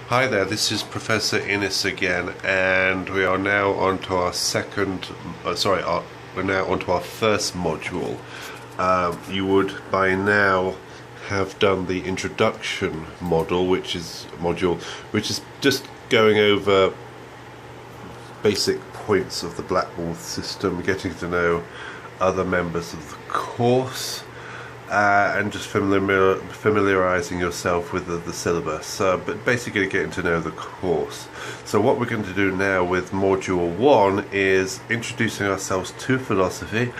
Hi there, this is Professor Innes again, and we are now on to our we're now on to our first module. You would by now have done the introduction module, which is just going over basic points of the Blackboard system, getting to know other members of the course, and just familiarizing yourself with the syllabus, but basically getting to know the course. So what we're going to do now with module 1 is introducing ourselves to philosophy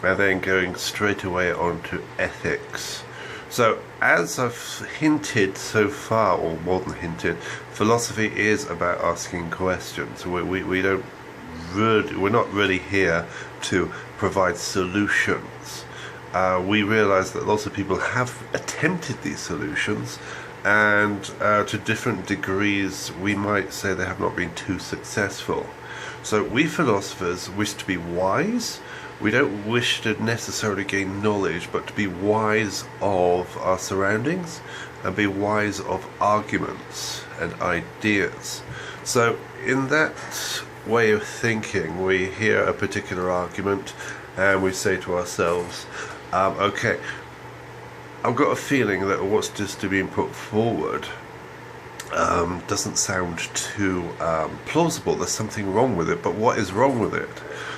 and then going straight away on to ethics. So as I've hinted so far, or more than hinted, philosophy is about asking questions. We're not really here to provide solutions. We realise that lots of people have attempted these solutions, and to different degrees we might say they have not been too successful. So we philosophers wish to be wise. We don't wish to necessarily gain knowledge, but to be wise of our surroundings and be wise of arguments and ideas. So in that way of thinking, we hear a particular argument and we say to ourselves, okay, I've got a feeling that what's just being put forward doesn't sound too plausible. There's something wrong with it, but what is wrong with it?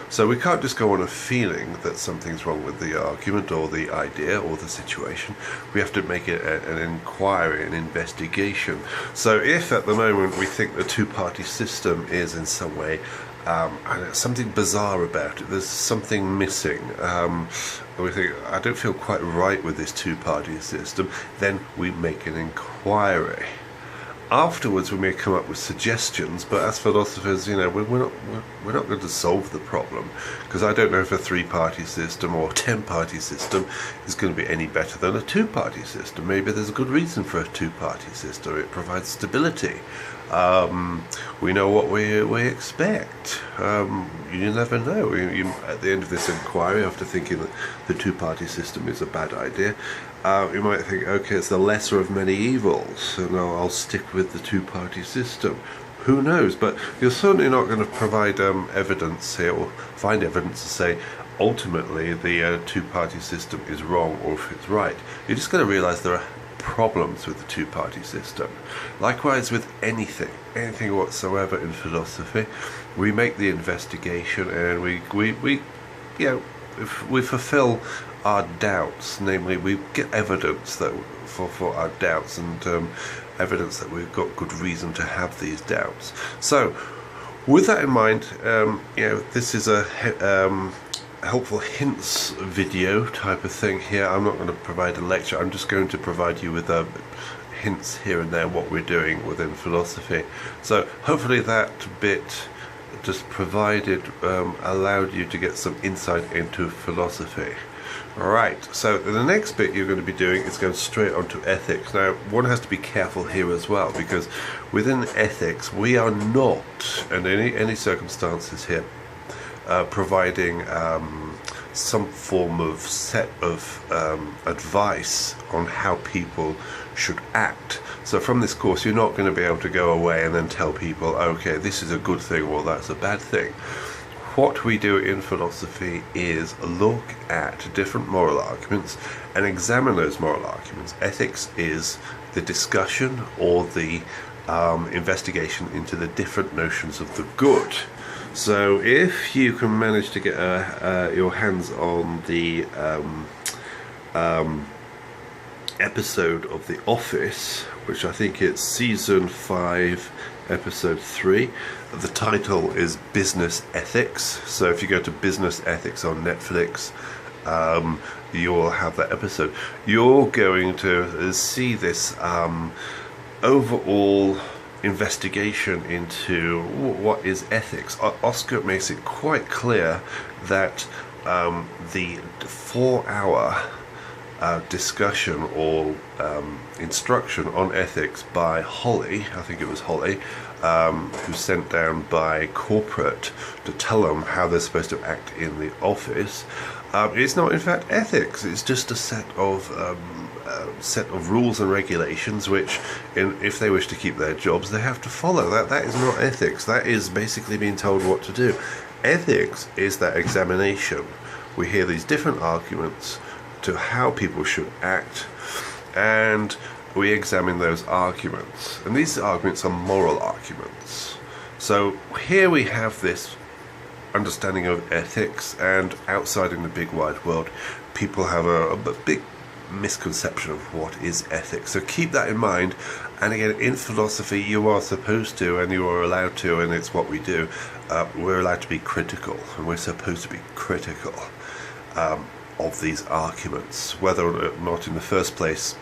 So we can't just go on a feeling that something's wrong with the argument or the idea or the situation. We have to make it an inquiry, an investigation. So if at the moment we think the two-party system is in some way and something bizarre about it, there's something missing, we think, I don't feel quite right with this two-party system, then we make an inquiry. Afterwards we may come up with suggestions, but as philosophers, we're not going to solve the problem, because I don't know if a three-party system or 10-party system is going to be any better than a two-party system. Maybe there's a good reason for a two-party system. It provides stability. We know what we expect. You never know. At the end of this inquiry, after thinking that the two-party system is a bad idea, you might think, okay, it's the lesser of many evils, and I'll stick with the two-party system. Who knows? But you're certainly not going to provide evidence here, or find evidence to say ultimately the two-party system is wrong or if it's right. You're just going to realize there are problems with the two-party system. Likewise with anything whatsoever in philosophy, we make the investigation and we if we fulfill our doubts, namely we get evidence that for our doubts, and evidence that we've got good reason to have these doubts. So with that in mind, this is a helpful hints video type of thing here. I'm not going to provide a lecture, I'm just going to provide you with hints here and there what we're doing within philosophy. So hopefully that bit just provided allowed you to get some insight into philosophy. Alright, so the next bit you're going to be doing is going straight onto ethics. Now, one has to be careful here as well, because within ethics we are not, in any circumstances here, providing some form of set of advice on how people should act. So from this course you're not going to be able to go away and then tell people, okay, this is a good thing or that's a bad thing. What we do in philosophy is look at different moral arguments and examine those moral arguments. Ethics is the discussion or the investigation into the different notions of the good. So if you can manage to get your hands on the episode of The Office, which I think it's season 5 episode 3, the title is Business Ethics. So if you go to Business Ethics on Netflix, you'll have that episode. You're going to see this overall investigation into what is ethics. Oscar makes it quite clear that the 4-hour discussion or instruction on ethics by Holly, I think it was Holly, who's sent down by corporate to tell them how they're supposed to act in the office, it's not in fact ethics. It's just a set of set of rules and regulations which, if they wish to keep their jobs, they have to follow. That is not ethics. That is basically being told what to do. Ethics is that examination. We hear these different arguments to how people should act, and we examine those arguments. And these arguments are moral arguments. So here we have this understanding of ethics, and outside in the big wide world, people have a big misconception of what is ethics. So keep that in mind. And again, in philosophy, you are supposed to, and you are allowed to, and it's what we do, we're allowed to be critical, and we're supposed to be critical of these arguments, whether or not in the first place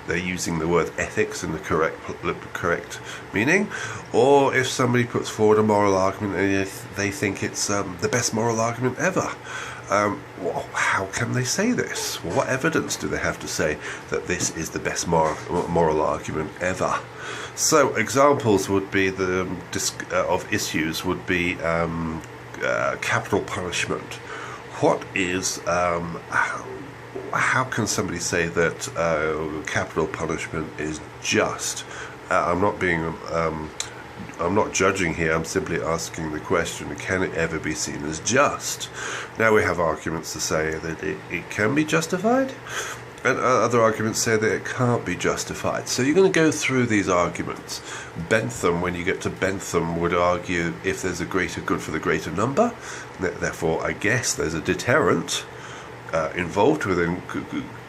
they're using the word ethics in the correct meaning, or if somebody puts forward a moral argument and if they think it's the best moral argument ever. How can they say this? What evidence do they have to say that this is the best moral argument ever? So examples would be of issues would be capital punishment. What is how can somebody say that capital punishment is just? I'm not judging here, I'm simply asking the question, can it ever be seen as just? Now we have arguments to say that it can be justified, and other arguments say that it can't be justified. So you're going to go through these arguments. Bentham, when you get to Bentham, would argue if there's a greater good for the greater number, therefore I guess there's a deterrent involved within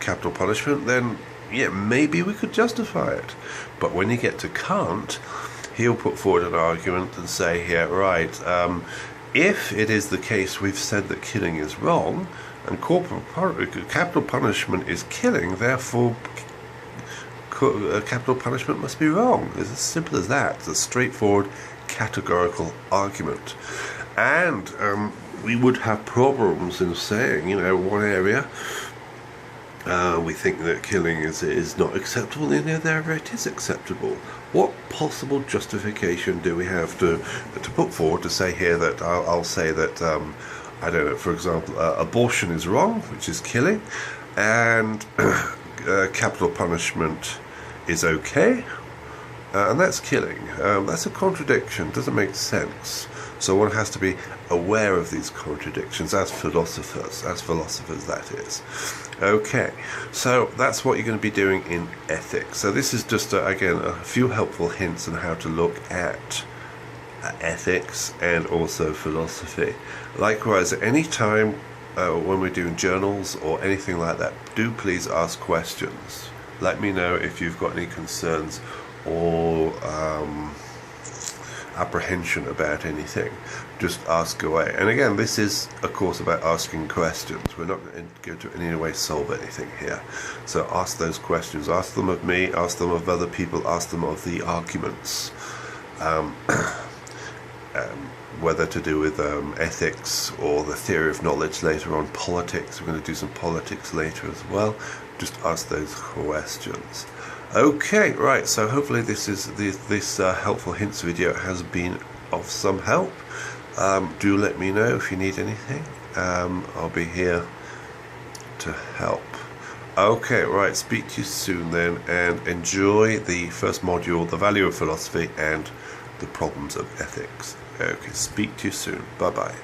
capital punishment, then yeah, maybe we could justify it. But when you get to Kant, he'll put forward an argument and say here, right, if it is the case we've said that killing is wrong, and capital punishment is killing, therefore capital punishment must be wrong. It's as simple as that. It's a straightforward, categorical argument. And we would have problems in saying, one area we think that killing is not acceptable, and there it is acceptable. What possible justification do we have to put forward to say here that I'll say that I don't know, for example, abortion is wrong, which is killing, and capital punishment is okay, and that's killing. That's a contradiction. Doesn't make sense. So one has to be aware of these contradictions as philosophers, that is. Okay, so that's what you're going to be doing in ethics. So this is just, again, a few helpful hints on how to look at ethics and also philosophy. Likewise, at any time when we're doing journals or anything like that, do please ask questions. Let me know if you've got any concerns or apprehension about anything. Just ask away. And again, this is a course about asking questions. We're not going to in any way solve anything here. So ask those questions. Ask them of me, ask them of other people, ask them of the arguments. Whether to do with ethics or the theory of knowledge later on, politics. We're going to do some politics later as well. Just ask those questions. Okay, right, so hopefully this helpful hints video has been of some help. Do let me know if you need anything. I'll be here to help. Okay, right, speak to you soon then, and enjoy the first module, the value of philosophy and the problems of ethics. Okay, speak to you soon. Bye-bye.